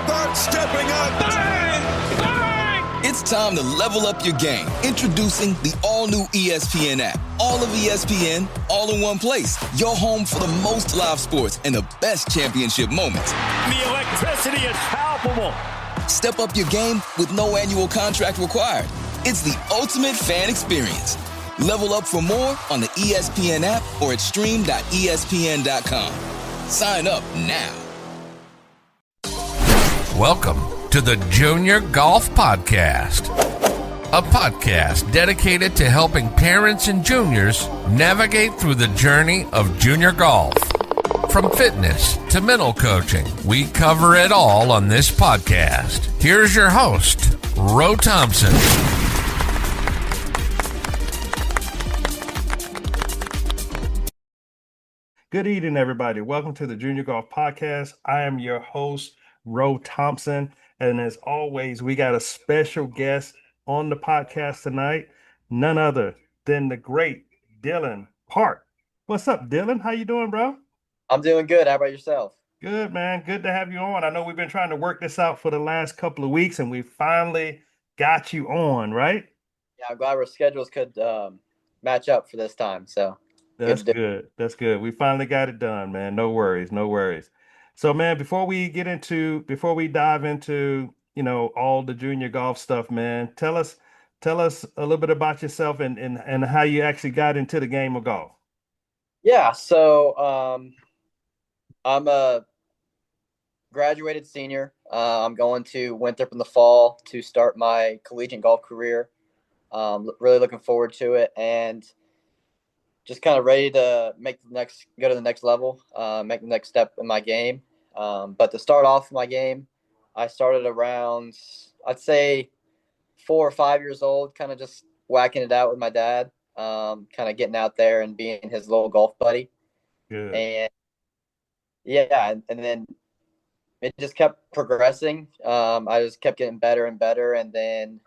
Hubbard stepping up. Bang! Bang! It's time to level up your game. Introducing the all-new ESPN app. All of ESPN, all in one place. Your home for the most live sports and the best championship moments. The electricity is palpable. Step up your game with no annual contract required. It's the ultimate fan experience. Level up for more on the ESPN app or at stream.espn.com. Sign up now. Welcome to the Junior Golf Podcast, a podcast dedicated to helping parents and juniors navigate through the journey of junior golf. From fitness to mental coaching, we cover it all on this podcast. Here's your host, Ro Thompson. Good evening, everybody. Welcome to the Junior Golf Podcast. I am your host, Ro Thompson. And as always, we got a special guest on the podcast tonight, none other than the great Dylan Park. What's up, Dylan? How you doing, bro? I'm doing good. How about yourself? Good, man. Good to have you on. I know we've been trying to work this out for the last couple of weeks, and we finally got you on, right? Yeah, I'm glad our schedules could match up for this time. So that's good. That's good. We finally got it done, man. No worries. No worries. So, man, before we dive into, all the junior golf stuff, man, tell us a little bit about yourself and how you actually got into the game of golf. Yeah. So, I'm a graduated senior. I'm going to Winthrop in the fall to start my collegiate golf career. Really looking forward to it and just kind of ready to go to the next level, make the next step in my game. But to start off my game, I started around, I'd say 4 or 5 years old, kind of just whacking it out with my dad, kind of getting out there and being his little golf buddy. Good. And yeah, and then it just kept progressing. I just kept getting better and better. And then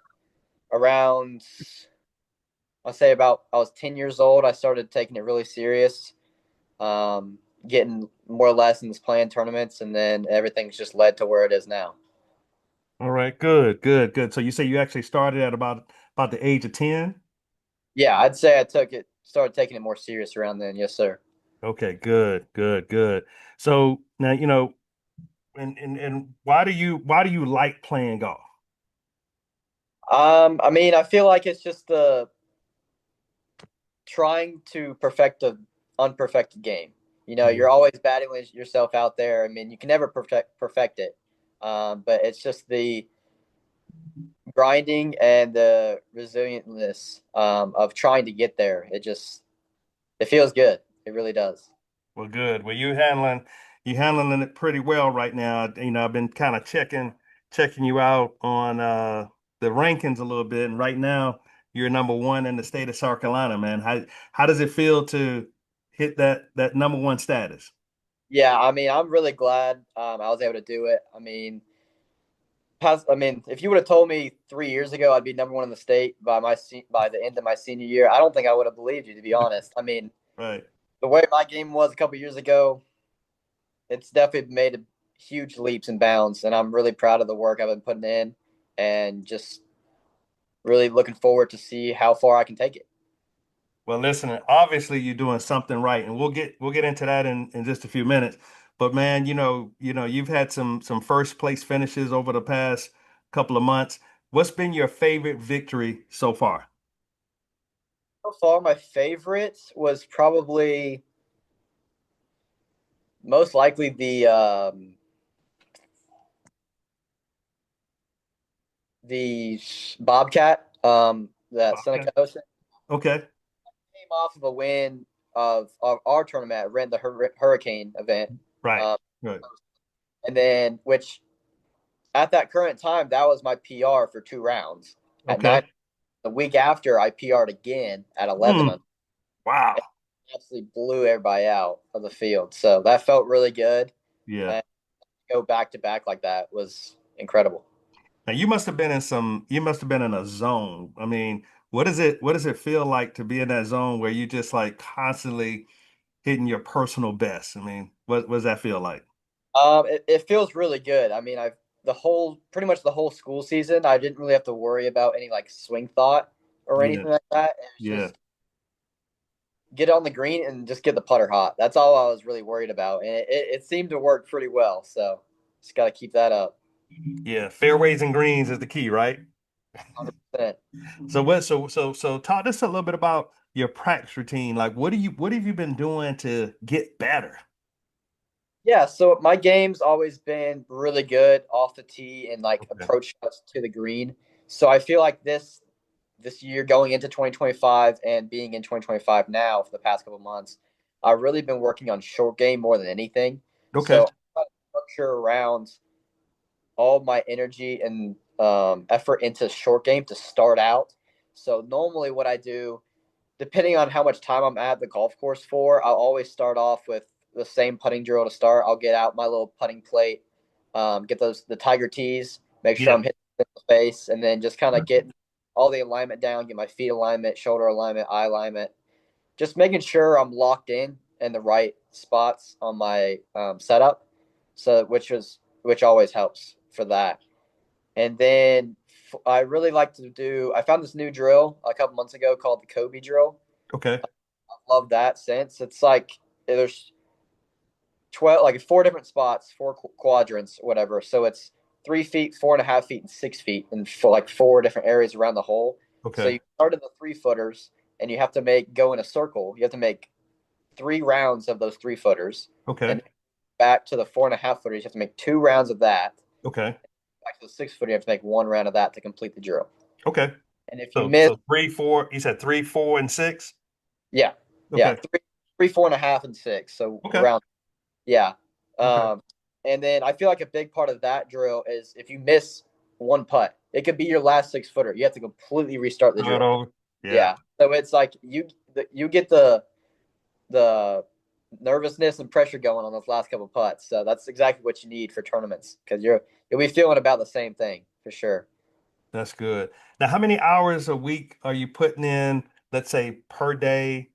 around, I was 10 years old, I started taking it really serious, getting more lessons, playing tournaments, and then everything's just led to where it is now. All right, good. So you say you actually started at about the age of 10? Yeah, I'd say I started taking it more serious around then. Yes, sir. Okay, good. So now, and why do you like playing golf? I mean, I feel like it's just trying to perfect an unperfected game. You're always battling yourself out there. I mean, you can never perfect it. But it's just the grinding and the resilientness of trying to get there. It feels good. It really does. Well, good. Well, you're handling it pretty well right now. I've been kind of checking you out on the rankings a little bit, and right now you're number one in the state of South Carolina, man. How does it feel to hit that number one status? Yeah, I mean, I'm really glad I was able to do it. I mean, if you would have told me 3 years ago I'd be number one in the state by the end of my senior year, I don't think I would have believed you, to be honest. I mean, right. The way my game was a couple years ago, it's definitely made huge leaps and bounds, and I'm really proud of the work I've been putting in, and just really looking forward to see how far I can take it. Well, listen, obviously you're doing something right, and we'll get into that in just a few minutes. But man, you've had some first place finishes over the past couple of months. What's been your favorite victory so far? So far, my favorite was probably most likely the Bobcat, that Seneca Ocean. Okay. Came off of a win of our tournament, ran the Hurricane event. Right. Good. And then, which at that current time, that was my PR for 2 rounds. At Okay. 9, the week after, I PR'd again at 11. Wow. It absolutely blew everybody out of the field. So that felt really good. Yeah. And to go back to back like that was incredible. Now you must have been in a zone. I mean, what does it feel like to be in that zone where you just like constantly hitting your personal best? I mean, what does that feel like? It feels really good. I mean, pretty much the whole school season, I didn't really have to worry about any like swing thought or Yeah. anything like that. It was Yeah. just get on the green and just get the putter hot. That's all I was really worried about, and it seemed to work pretty well. So just got to keep that up. Yeah. Fairways and greens is the key, right? 100%. So talk to us a little bit about your practice routine. Like what have you been doing to get better? Yeah, so my game's always been really good off the tee and like Okay. approach shots to the green. So I feel like this year going into 2025 and being in 2025 now for the past couple of months, I've really been working on short game more than anything. Okay. So I structure around all my energy and effort into short game to start out. So normally what I do, depending on how much time I'm at the golf course for, I'll always start off with the same putting drill to start. I'll get out my little putting plate, get the Tiger tees, make sure Yeah. I'm hitting the face, and then just kind of get all the alignment down, get my feet alignment, shoulder alignment, eye alignment, just making sure I'm locked in the right spots on my setup. So which always helps for that. And then I really like to do. I found this new drill a couple months ago called the Kobe drill. Okay. Love that since it's like there's 12, like 4 different spots, 4 quadrants, whatever. So it's 3 feet, 4.5 feet, and 6 feet, and for like 4 different areas around the hole. Okay. So you start at the 3-footers, and you have to go in a circle. You have to make 3 rounds of those 3-footers, Okay. and back to the 4.5-footers. You have to make 2 rounds of that. Okay. Back to the 6-footer, you have to make 1 round of that to complete the drill. Okay. And if you So, miss, so 3, 4, you said 3, 4, and 6? yeah, Okay. 3, 4.5, and 6. So Okay. round, yeah. Okay. And then I feel like a big part of that drill is if you miss one putt, it could be your last 6-footer. You have to completely restart the Start drill. over. Yeah. So it's like you get the nervousness and pressure going on those last couple putts. So that's exactly what you need for tournaments because you'll be feeling about the same thing for sure. That's good. Now, how many hours a week are you putting in, let's say, per day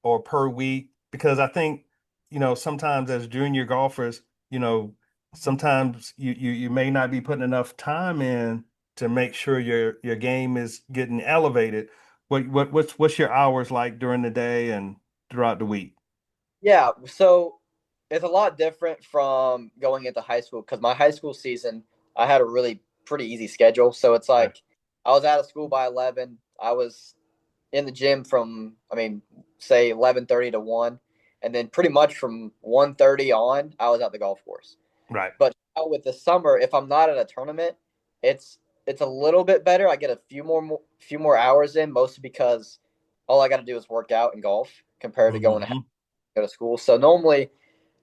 or per week? Because I think, sometimes as junior golfers, sometimes you may not be putting enough time in to make sure your game is getting elevated. What's your hours like during the day and throughout the week? Yeah, so it's a lot different from going into high school because my high school season, I had a really pretty easy schedule. So it's like I was out of school by 11. I was in the gym from, say 11:30 to 1. And then pretty much from 1:30 on, I was at the golf course. Right. But now with the summer, if I'm not at a tournament, it's a little bit better. I get a few more hours in, mostly because all I got to do is work out and golf compared to going to Mhm. go to school. So normally,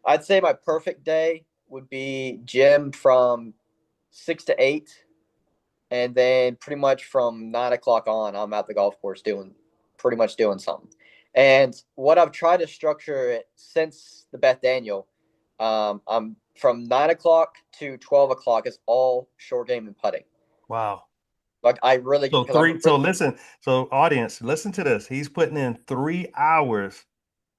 I'd say my perfect day would be gym from 6 to 8, and then pretty much from 9 o'clock on, I'm at the golf course doing something. And what I've tried to structure it since the Beth Daniel, I'm from 9 o'clock to 12 o'clock is all short game and putting. Wow. Like I really, So 3, so listen, so audience, listen to this. He's putting in 3 hours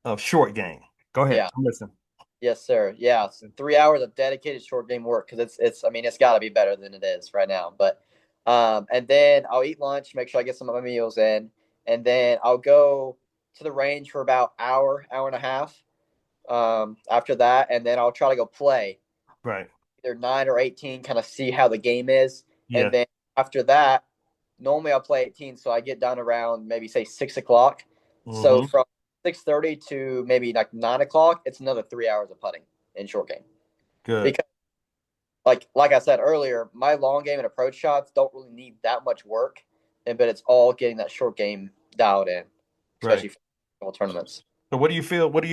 of short game. Go ahead. Yeah. I'm listening. Yes, sir. Yeah, 3 hours of dedicated short game work because it's got to be better than it is right now. But and then I'll eat lunch, make sure I get some of my meals in, and then I'll go to the range for about hour and a half. After that, and then I'll try to go play Right. either 9 or 18, kind of see how the game is, Yeah. and then after that, normally I'll play 18, so I get done around maybe say 6 o'clock. So Mhm. from 6:30 to maybe like 9 o'clock, it's another 3 hours of putting in short game. Good. Because like I said earlier, my long game and approach shots don't really need that much work, but it's all getting that short game dialed in, especially Right. for tournaments. So what do you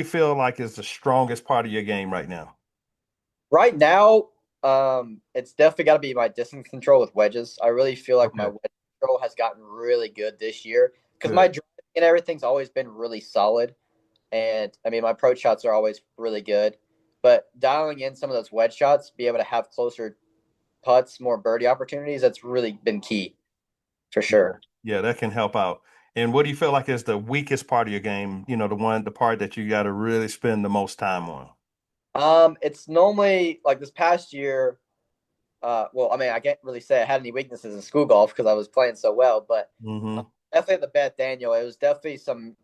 feel like is the strongest part of your game right now? Right now, it's definitely got to be my distance control with wedges. I really feel like my Okay. wedge control has gotten really good this year because Good. my driving and everything's always been really solid. And my approach shots are always really good. But dialing in some of those wedge shots, be able to have closer putts, more birdie opportunities, that's really been key for sure. Yeah, that can help out. And what do you feel like is the weakest part of your game? The part that you got to really spend the most time on. It's normally like this past year, well, I mean, I can't really say I had any weaknesses in school golf because I was playing so well, but Mm-hmm. definitely at the Beth Daniel, it was definitely some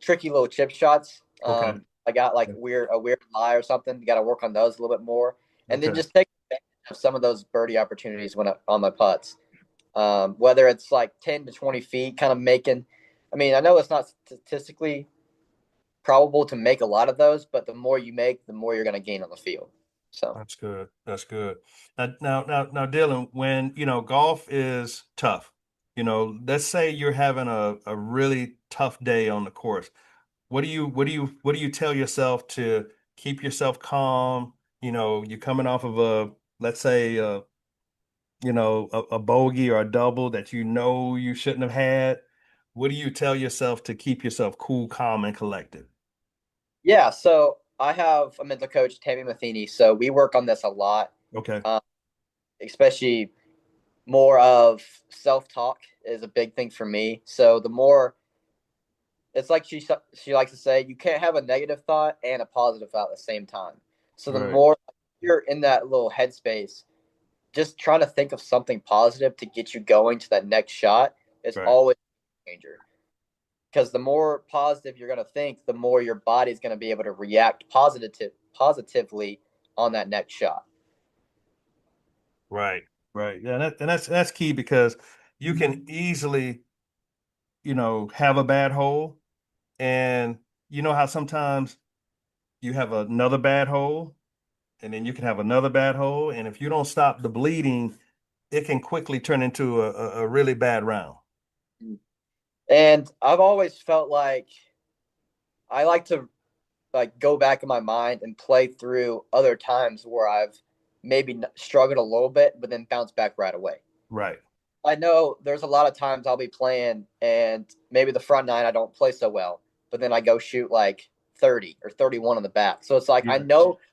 tricky little chip shots. Okay. I got like a weird lie or something. You got to work on those a little bit more, and then Okay. just take advantage of some of those birdie opportunities on my putts. Whether it's like 10 to 20 feet, kind of making. I mean, I know it's not statistically probable to make a lot of those, but the more you make, the more you're going to gain on the field. So That's good. That's good. Now, Dylan, when golf is tough, let's say you're having a really tough day on the course. What do you tell yourself to keep yourself calm? You're coming off of let's say a bogey or a double that you shouldn't have had. What do you tell yourself to keep yourself cool, calm, and collected? yeah, so I have a mental coach, Tammy Matheny. So we work on this a lot, Okay. especially more of self-talk is a big thing for me. So the more it's like she likes to say, you can't have a negative thought and a positive thought at the same time. So the Right. more you're in that little headspace, just trying to think of something positive to get you going to that next shot is Right. always a danger. Because the more positive you're going to think, the more your body's going to be able to react positively on that next shot. Right. Right. Yeah, and that's key because you can easily, have a bad hole, and you know how sometimes you have another bad hole, and then you can have another bad hole, and if you don't stop the bleeding, it can quickly turn into a really bad round. And I've always felt like I like to like go back in my mind and play through other times where I've maybe struggled a little bit, but then bounce back right away. Right. I know there's a lot of times I'll be playing and maybe the front nine I don't play so well, but then I go shoot like 30 or 31 on the back. So it's like Yeah.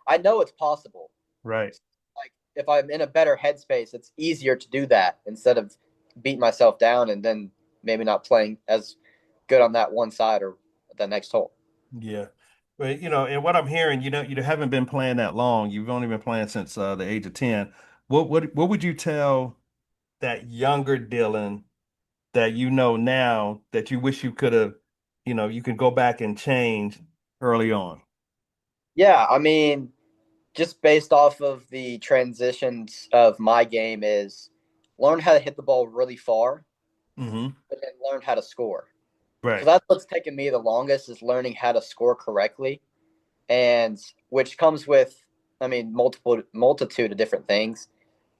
I know it's possible. Right. Like if I'm in a better headspace, it's easier to do that instead of beating myself down and then maybe not playing as good on that one side or the next hole. Yeah. But and what I'm hearing, you haven't been playing that long. You've only been playing since the age of 10. What would you tell that younger Dylan that now that you wish you could have, you can go back and change early on? Yeah, I mean, just based off of the transitions of my game is learn how to hit the ball really far, Mm-hmm. but then learn how to score. Because Right. that's what's taken me the longest is learning how to score correctly, and which comes with, I mean, multitude of different things.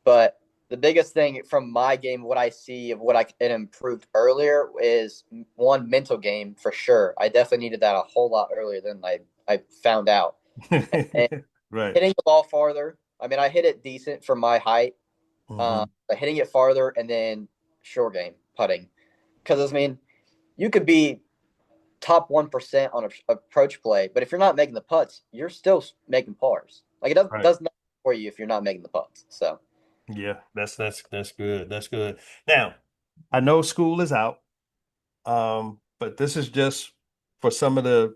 But the biggest thing from my game, what I see of what I can improve earlier is one mental game for sure. I definitely needed that a whole lot earlier than I found out. And Right. hitting the ball farther. I mean, I hit it decent for my height, Mm-hmm. but hitting it farther and then short game putting. Because I mean, you could be top 1% on a approach play, but if you're not making the putts, you're still making pars. Like Right. does nothing for you if you're not making the putts. So Yeah, that's good. That's good. Now, I know school is out, but this is just for some of the,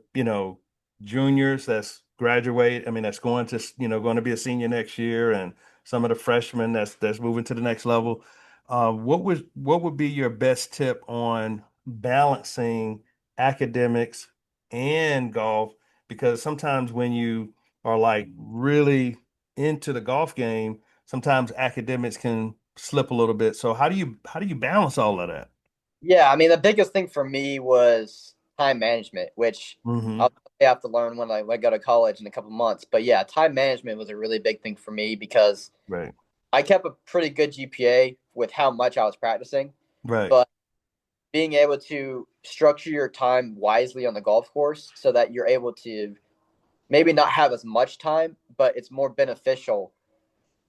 juniors that's graduate. I mean, that's going to, going to be a senior next year, and some of the freshmen that's moving to the next level. What would be your best tip on balancing academics and golf? Because sometimes when you are like really into the golf game, sometimes academics can slip a little bit. So how do you balance all of that? yeah, I mean, the biggest thing for me was time management, which Hmm. I'll have to learn when I go to college in a couple months. But yeah, time management was a really big thing for me because Right. I kept a pretty good GPA with how much I was practicing, Right. but being able to structure your time wisely on the golf course so that you're able to maybe not have as much time, but it's more beneficial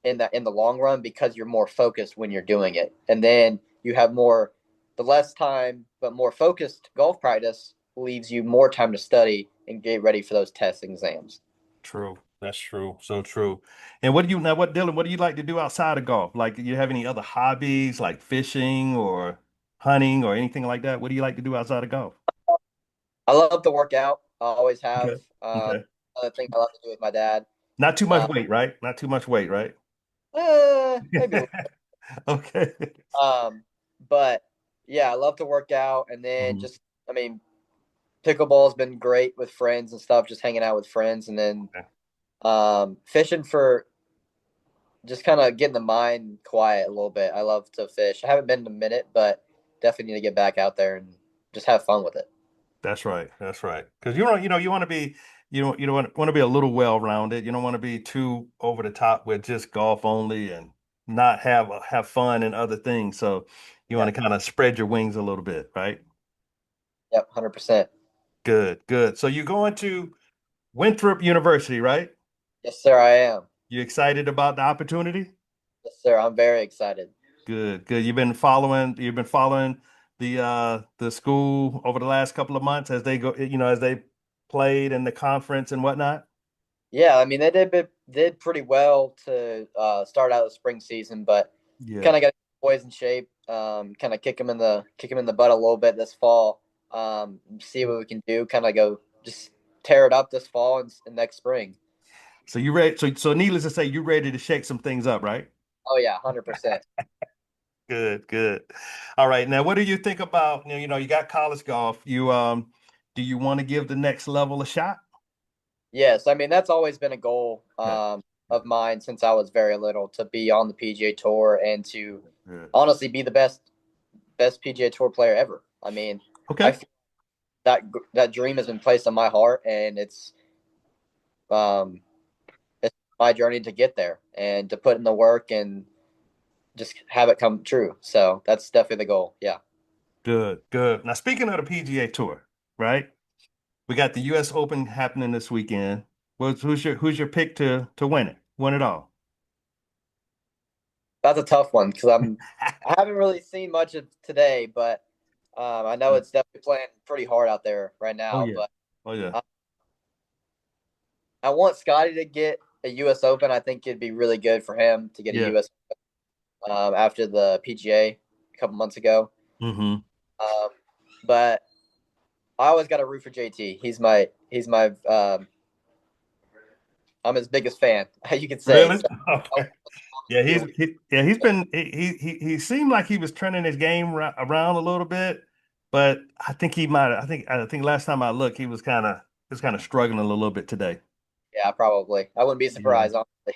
in the long run because you're more focused when you're doing it. And then you have the less time but more focused golf practice leaves you more time to study and get ready for those test exams. True. That's true. So true. And Dylan, what do you like to do outside of golf? Like, do you have any other hobbies like fishing or hunting or anything like that? What do you like to do outside of golf? I love to work out. I always have. Okay. Okay. Another thing I love to do with my dad. Not too much Uh, weight, right? Not too much weight, right? Maybe. Okay. But yeah, I love to work out, and then Mhm. I mean, pickleball's been great with friends and stuff, just hanging out with friends, and then Okay. fishing for just kind of getting the mind quiet a little bit. I love to fish. I haven't been in a minute, but definitely need to get back out there and just have fun with it. That's right. That's right. Because you want to be, want to be a little well-rounded. You don't want to be too over the top with just golf only and not have fun and other things. So you Yeah. want to kind of spread your wings a little bit, right? Yep. 100%. Good, good. So you're going to Winthrop University, right? Yes, sir. I am. You excited about the opportunity? Yes, sir. I'm very excited. Good, good. You've been following the school over the last couple of months as they go, as they played in the conference and whatnot. Yeah, I mean they did pretty well to start out the spring season, but Yeah. kind of got the boys in shape. Kind of kick them in the butt a little bit this fall. See what we can do. Kind of go just tear it up this fall and next spring. So you ready? So needless to say, you ready to shake some things up, right? Oh yeah, 100%. Good, good. All right. Now, what do you think about, you got college golf. Do you want to give the next level a shot? Yes, I mean that's always been a goal Yeah. of mine since I was very little to be on the PGA Tour and to Good. honestly be the best PGA Tour player ever. I mean, I Okay. feel that dream has been placed on my heart, and um it's my journey to get there and to put in the work and just have it come true. So that's definitely the goal. Yeah. Good, good. Now, speaking of the PGA Tour, right? We got the U.S. Open happening this weekend. Who's your pick to win it all? That's a tough one because I haven't really seen much of today, but I know it's definitely playing pretty hard out there right Oh now. yeah. But Oh yeah. uh, I want Scotty to get a U.S. Open. I think it'd be really good for him to get a Yeah. U.S. After the PGA a couple months ago. Mm-hmm. Um, but I always got to root for JT. He's my I'm his biggest fan, you could say. Really? So, Okay. Yeah, yeah, he's been he seemed like he was turning his game around a little bit, but I think last time I looked he was kind of struggling a little bit today. probably. I wouldn't be Yeah. surprised, honestly.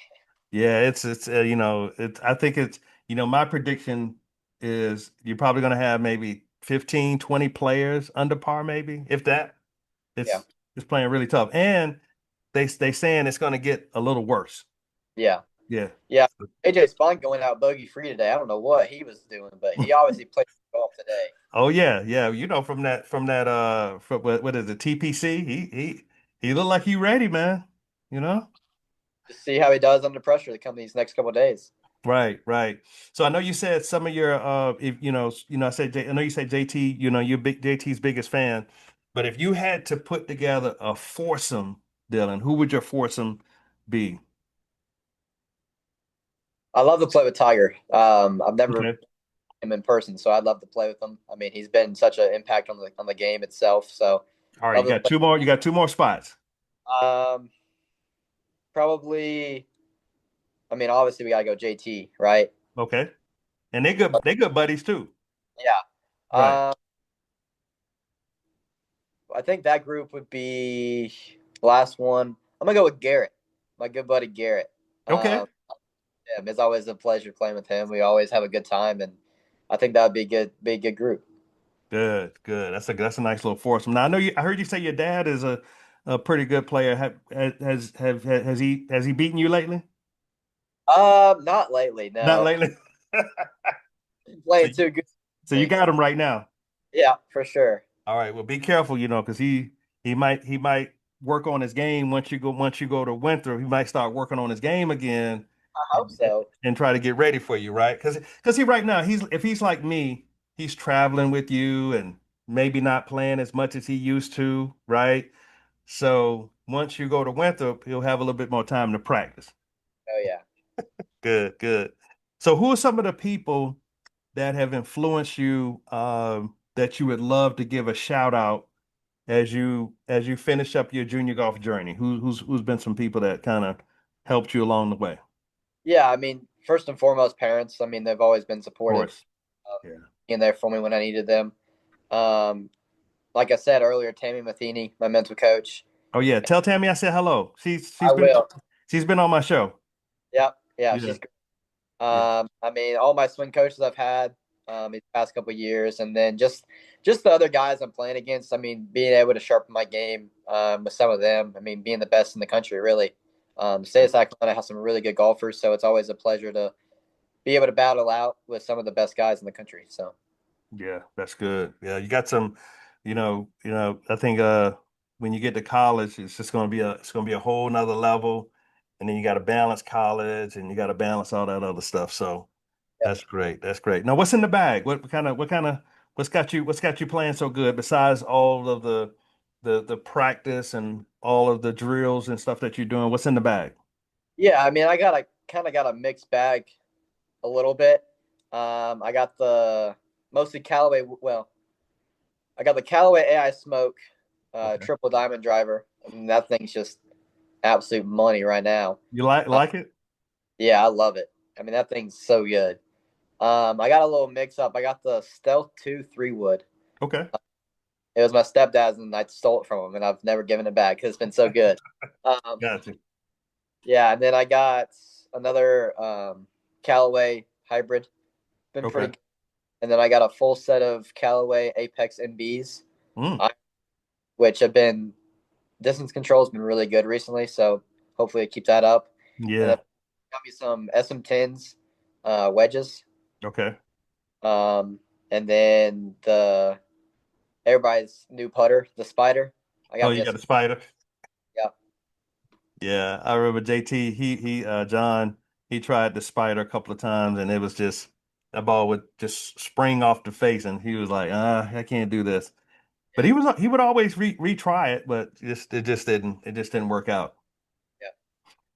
Yeah, it's I think it's my prediction is you're probably going to have maybe 15, 20 players under par maybe, if that. Yeah, It's playing really tough. And they saying it's going to get a little worse. yeah, Yeah. yeah. AJ Spawn going out bogey free today. I don't know what he was doing, but he obviously played golf today. Oh yeah, yeah. From what is it, TPC? He looked like he ready, man. You know? Just see how he does under pressure the coming these next couple of days. Right, right. So I know you said some of your if I know you said JT, you're big JT's biggest fan, but if you had to put together a foursome, Dylan, who would your foursome be? I love to play with Tiger. I've never met Okay. him in person, so I'd love to play with him. I mean, he's been such an impact on the game itself. So All right, love to play. you got two more spots. Um, Probably. I mean, obviously we gotta go JT, right? Okay. And they good buddies too. Yeah. Right. I think that group would be last one. I'm gonna go with Garrett, my good buddy Garrett. Okay. Um, yeah, it's always a pleasure playing with him. We always have a good time, and I think that would be a good group. Good, good. That's a nice little foursome. Now I heard you say your dad is a pretty good player. Has he beaten you lately? Not lately. Not No, lately. So playing you, too good. so you got him right now. Yeah, for sure. All right. Well, be careful, because he might work on his game once you go to Winthrop. He might start working on his game again I hope and, so. and try to get ready for you, right? Because he right now if he's like me, he's traveling with you and maybe not playing as much as he used to, right? So once you go to Winthrop, he'll have a little bit more time to practice. Oh yeah. Good, good. So who are some of the people that have influenced you that you would love to give a shout out as you finish up your junior golf journey? Who's been some people that kind of helped you along the way? Yeah, I mean, first and foremost, parents. I mean, they've always been Of supportive, course. Yeah. being there for me when I needed them. Like I said earlier, Tammy Matheny, my mental coach. Oh yeah. Tell Tammy I said hello. She's I will. she's been on my show. Yeah, Yeah. she's great. I mean, all my swing coaches I've had these past couple of years, and then just the other guys I'm playing against. I mean, being able to sharpen my game with some of them. I mean, being the best in the country, really. The state of South Carolina has some really good golfers, so it's always a pleasure to be able to battle out with some of the best guys in the country. So Yeah, that's good. Yeah, you got some, I think when you get to college, it's just gonna be a whole nother level. And then you got to balance college and you got to balance all that other stuff. So that's great. That's great. Now, what's in the bag? What's got you playing so good besides all of the practice and all of the drills and stuff that you're doing? What's in the bag? yeah, I mean, I got a mixed bag a little bit. I got the mostly Callaway. Well, I got the Callaway AI Smoke triple diamond driver. I mean, that thing's just absolute money right now. You like it? Yeah, I love it. I mean, that thing's so good. I got a little mix up. I got the Stealth 2 3-wood. Okay. It was my stepdad's, and I stole it from him, and I've never given it back because it's been so good. Gotcha. Yeah, and then I got another Callaway hybrid. Been pretty good. And then I got a full set of Callaway Apex NBs, which have been distance control has been really good recently. So hopefully it keeps that up. Yeah. And then got me some SM10s wedges. Okay. And then everybody's new putter, the Spider. You got the Spider. Yeah. Yeah, I remember JT. John. He tried the Spider a couple of times, and it was just that ball would just spring off the face, and he was like, I can't do this. But he would always retry it, but it just didn't work out. Yeah.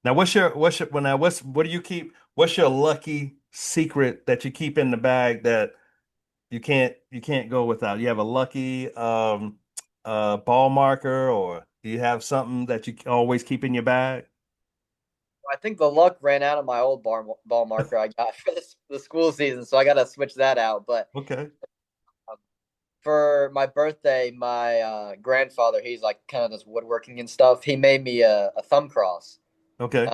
Now what do you keep? What's your lucky secret that you keep in the bag that you can't go without? You have a lucky ball marker, or do you have something that you always keep in your bag? I think the luck ran out of my old ball marker I got for the school season, so I got to switch that out. But okay. For my birthday, my grandfather, he's like kind of does woodworking and stuff. He made me a thumb cross. Okay.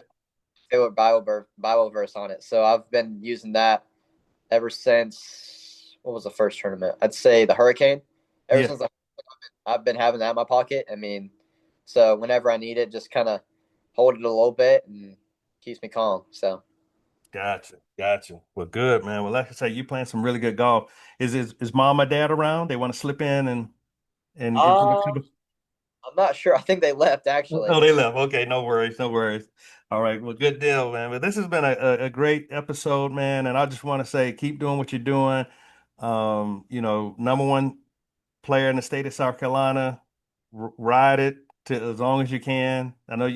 With Bible verse on it. So I've been using that ever since, what was the first tournament? I'd say the Hurricane. Ever since I've been having that in my pocket. I mean, so whenever I need it, just kind of hold it a little bit and keeps me calm. So. Gotcha. Well, good, man. Well, like I say, you playing some really good golf. Is mom or dad around? They want to slip in and I'm not sure. I think they left actually. Oh, they left. Okay, no worries. All right. Well, good deal, man. But this has been a great episode, man. And I just want to say, keep doing what you're doing. Number one player in the state of South Carolina. Ride it to as long as you can. I know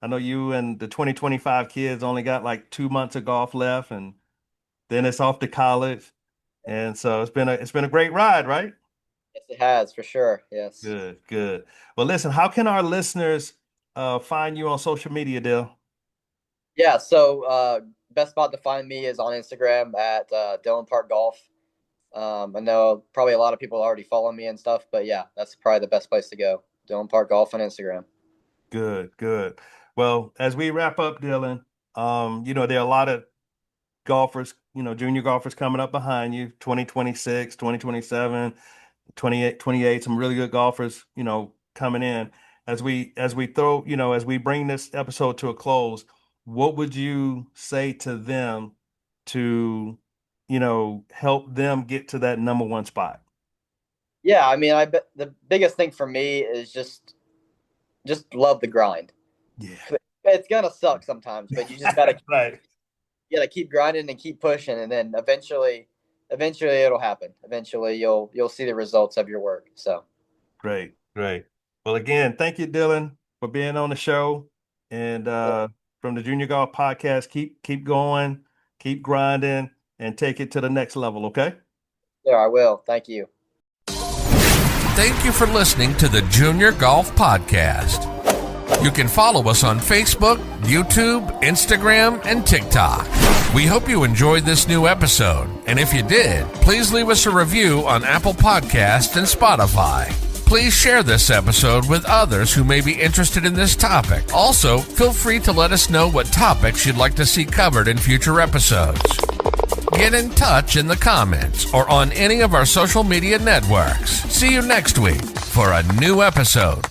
I know you and the 2025 kids only got like 2 months of golf left, and then it's off to college. And so it's been a great ride, right? Yes, it has, for sure. Yes. Good. Well, listen, how can our listeners find you on social media, Dill? Yeah, so best spot to find me is on Instagram at Dillon Park Golf. I know probably a lot of people already follow me and stuff, but yeah, that's probably the best place to go. Dillon Park Golf on Instagram. Good. Well, as we wrap up, Dillon, there are a lot of golfers, junior golfers coming up behind you, 2026, 2027, 28, some really good golfers, coming in. As we bring this episode to a close, what would you say to them to, help them get to that number one spot? Yeah, I mean, I bet the biggest thing for me is just love the grind. Yeah. It's gonna suck sometimes, but you just gotta right. You gotta keep grinding and keep pushing, and then eventually it'll happen. Eventually you'll see the results of your work. So great. Well, again, thank you, Dillon, for being on the show. And from the Junior Golf Podcast, keep going, keep grinding, and take it to the next level, okay? Yeah, I will. Thank you. Thank you for listening to the Junior Golf Podcast. You can follow us on Facebook, YouTube, Instagram, and TikTok. We hope you enjoyed this new episode, and if you did, please leave us a review on Apple Podcasts and Spotify. Please share this episode with others who may be interested in this topic. Also, feel free to let us know what topics you'd like to see covered in future episodes. Get in touch in the comments or on any of our social media networks. See you next week for a new episode